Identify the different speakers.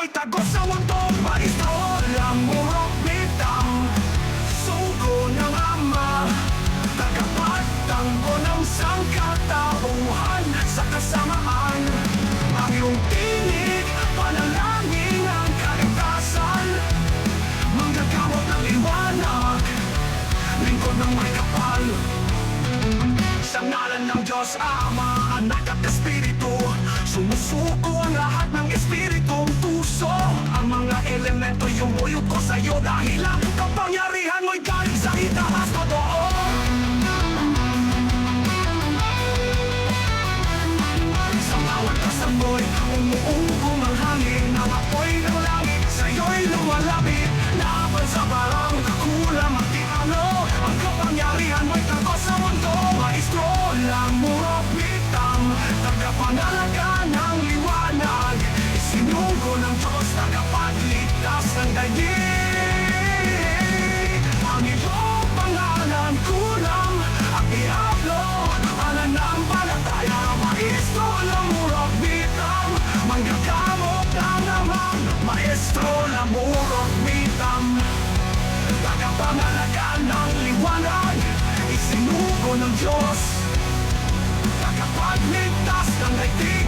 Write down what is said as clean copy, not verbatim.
Speaker 1: tagos sa mundo. Maestro Lamurok Bitang, sugo ng Ama, tagapagtanggol ng sangkatauhan sa kasamaan. Ang iyong tinig, panalangin ang kaligtasan, manggagamot ng liwanag, lingkod ng may kapal. Sa ngalan ng Diyos Ama, Anak at Espiritu, sumusuko ang lahat ng espiritong puso. Ang mga elemento yumuyot ko sa'yo dahil ang kapangyarihan mo'y galing sa itaas totoo. Sa bawat kasaboy, umuungkong ang hangin, ang apoy ng langit sa'yo'y lumalapit. Laban sa parang kulang at tiano, ang kapangyarihan mo'y tagos sa mundo. Maestro Lamurok Bitang, tagapangalaga ng liwanag, isinugo ng Diyos, tagapagligtas ng daigdig. Ang iyong pangalan kulang at diablo, pananampalataya. Maestro Lamurok Bitang, manggagamot ng naman. Maestro Lamurok Bitang, tagapangalaga ng liwanag, isinugo ng Diyos, tagapagligtas ng daigdig.